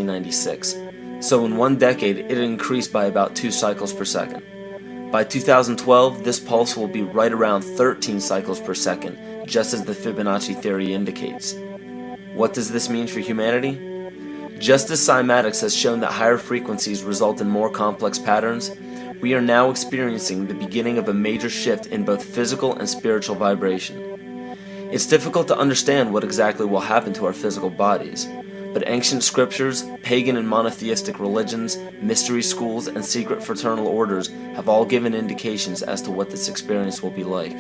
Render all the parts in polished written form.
1996. So in one decade, it increased by about 2 cycles per second. By 2012, this pulse will be right around 13 cycles per second, just as the Fibonacci theory indicates. What does this mean for humanity? Just as cymatics has shown that higher frequencies result in more complex patterns, we are now experiencing the beginning of a major shift in both physical and spiritual vibration. It's difficult to understand what exactly will happen to our physical bodies, but ancient scriptures, pagan and monotheistic religions, mystery schools, and secret fraternal orders have all given indications as to what this experience will be like.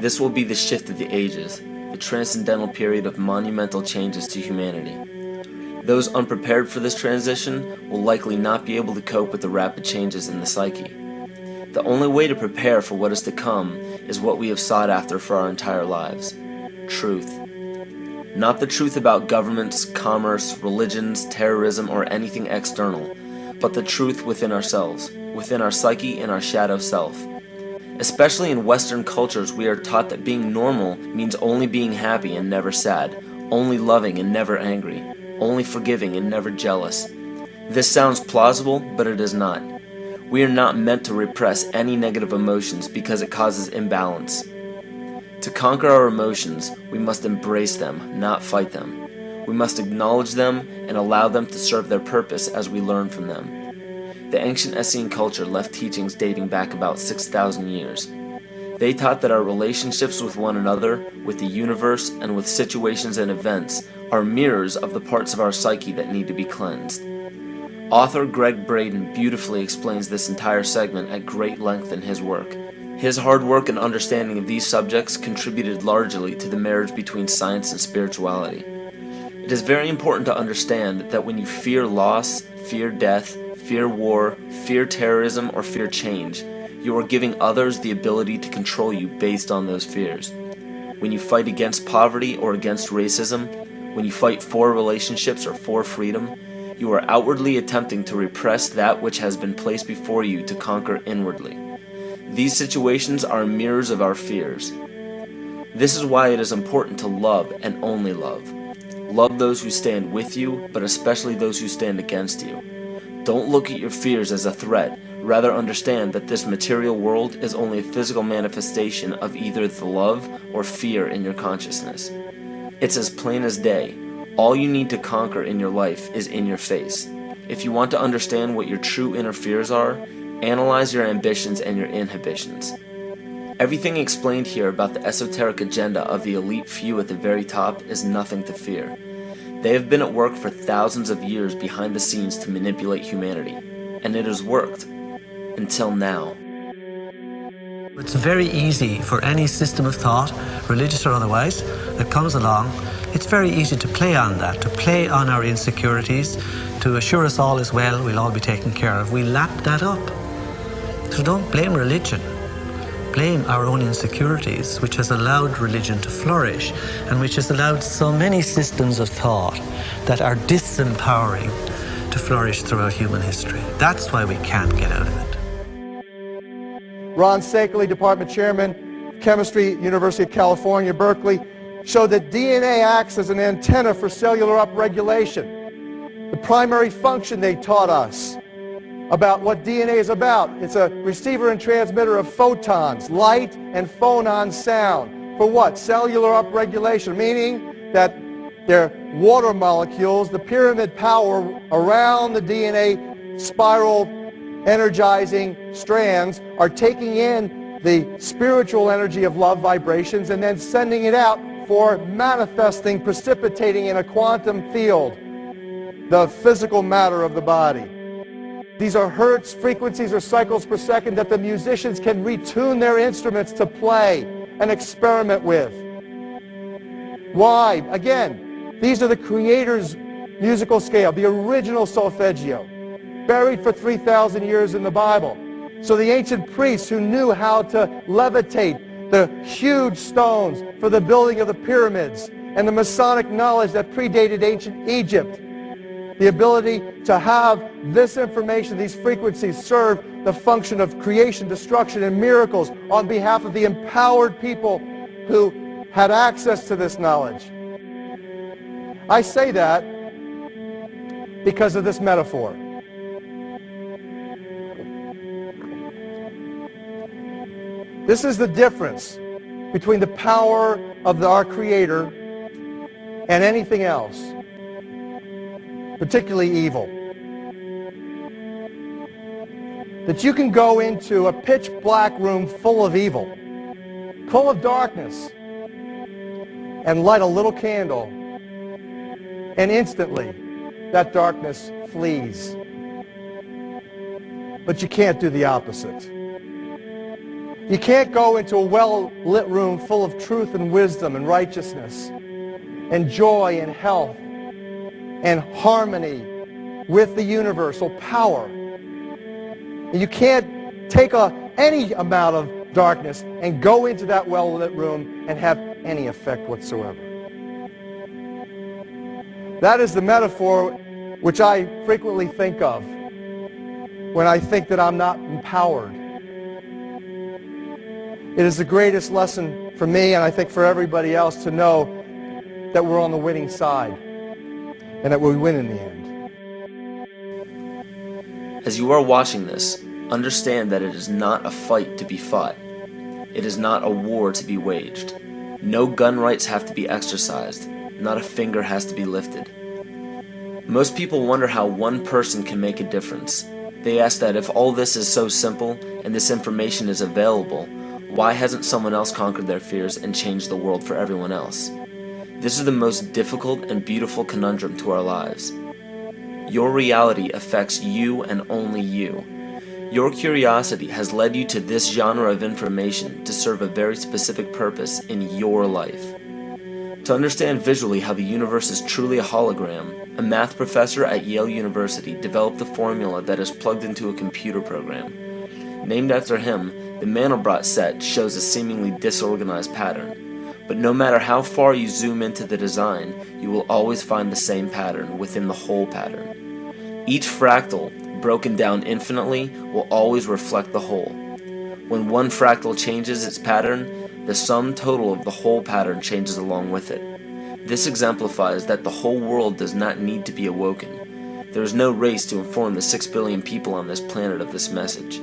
This will be the shift of the ages, the transcendental period of monumental changes to humanity. Those unprepared for this transition will likely not be able to cope with the rapid changes in the psyche. The only way to prepare for what is to come is what we have sought after for our entire lives: truth. Not the truth about governments, commerce, religions, terrorism, or anything external, but the truth within ourselves, within our psyche and our shadow self. Especially in Western cultures, we are taught that being normal means only being happy and never sad, only loving and never angry, only forgiving and never jealous. This sounds plausible, but it is not. We are not meant to repress any negative emotions because it causes imbalance. To conquer our emotions, we must embrace them, not fight them. We must acknowledge them and allow them to serve their purpose as we learn from them. The ancient Essene culture left teachings dating back about 6,000 years. They taught that our relationships with one another, with the universe, and with situations and events are mirrors of the parts of our psyche that need to be cleansed. Author Greg Braden beautifully explains this entire segment at great length in his work. His hard work and understanding of these subjects contributed largely to the marriage between science and spirituality. It is very important to understand that when you fear loss, fear death, fear war, fear terrorism, or fear change, you are giving others the ability to control you based on those fears. When you fight against poverty or against racism, when you fight for relationships or for freedom, you are outwardly attempting to repress that which has been placed before you to conquer inwardly. These situations are mirrors of our fears. This is why it is important to love and only love. Love those who stand with you, but especially those who stand against you. Don't look at your fears as a threat, rather understand that this material world is only a physical manifestation of either the love or fear in your consciousness. It's as plain as day. All you need to conquer in your life is in your face. If you want to understand what your true inner fears are, analyze your ambitions and your inhibitions. Everything explained here about the esoteric agenda of the elite few at the very top is nothing to fear. They have been at work for thousands of years behind the scenes to manipulate humanity, and it has worked. Until now. It's very easy for any system of thought, religious or otherwise, that comes along. It's very easy to play on that, to play on our insecurities, to assure us all is well, we'll all be taken care of. We lap that up. So don't blame religion. Blame our own insecurities, which has allowed religion to flourish and which has allowed so many systems of thought that are disempowering to flourish throughout human history. That's why we can't get out of it. Ron Sakeley, Department Chairman, Chemistry, University of California, Berkeley, showed that DNA acts as an antenna for cellular upregulation. The primary function they taught us about what DNA is about. It's a receiver and transmitter of photons, light and phonon sound. For what? Cellular upregulation, meaning that their water molecules, the pyramid power around the DNA spiral energizing strands, are taking in the spiritual energy of love vibrations and then sending it out for manifesting, precipitating in a quantum field, the physical matter of the body. These are hertz, frequencies, or cycles per second that the musicians can retune their instruments to play and experiment with. Why? Again, these are the Creator's musical scale, the original solfeggio, buried for 3,000 years in the Bible. So the ancient priests who knew how to levitate the huge stones for the building of the pyramids, and the Masonic knowledge that predated ancient Egypt. The ability to have this information, these frequencies, serve the function of creation, destruction, and miracles on behalf of the empowered people who had access to this knowledge. I say that because of this metaphor. This is the difference between the power of our Creator and anything else, particularly evil. That you can go into a pitch black room full of evil, full of darkness, and light a little candle, and instantly that darkness flees. But you can't do the opposite. You can't go into a well-lit room full of truth and wisdom and righteousness and joy and health and harmony with the universal power. And you can't take any amount of darkness and go into that well-lit room and have any effect whatsoever. That is the metaphor which I frequently think of when I think that I'm not empowered. It is the greatest lesson for me, and I think for everybody else, to know that we're on the winning side and that we win in the end. As you are watching this, understand that it is not a fight to be fought. It is not a war to be waged. No gun rights have to be exercised. Not a finger has to be lifted. Most people wonder how one person can make a difference. They ask that if all this is so simple and this information is available, why hasn't someone else conquered their fears and changed the world for everyone else? This is the most difficult and beautiful conundrum to our lives. Your reality affects you and only you. Your curiosity has led you to this genre of information to serve a very specific purpose in your life. To understand visually how the universe is truly a hologram, a math professor at Yale University developed the formula that is plugged into a computer program. Named after him, the Mandelbrot set shows a seemingly disorganized pattern. But no matter how far you zoom into the design, you will always find the same pattern within the whole pattern. Each fractal, broken down infinitely, will always reflect the whole. When one fractal changes its pattern, the sum total of the whole pattern changes along with it. This exemplifies that the whole world does not need to be awoken. There is no race to inform the 6 billion people on this planet of this message.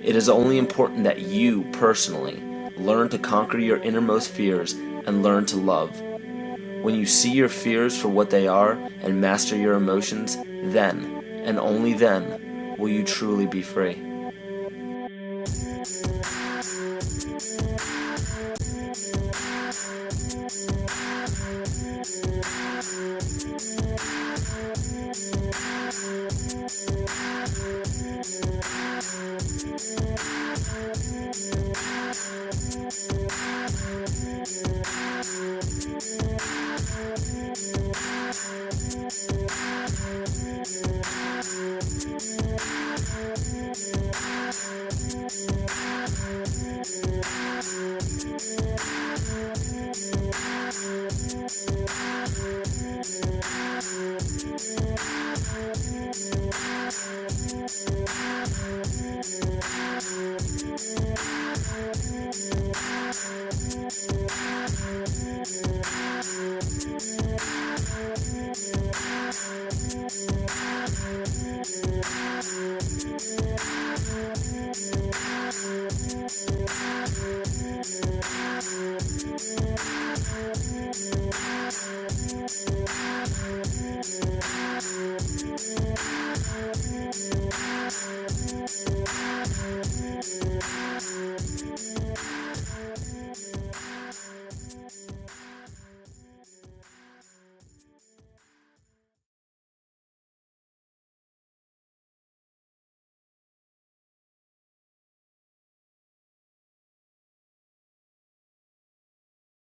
It is only important that you, personally, learn to conquer your innermost fears and learn to love. When you see your fears for what they are and master your emotions, then, and only then, will you truly be free.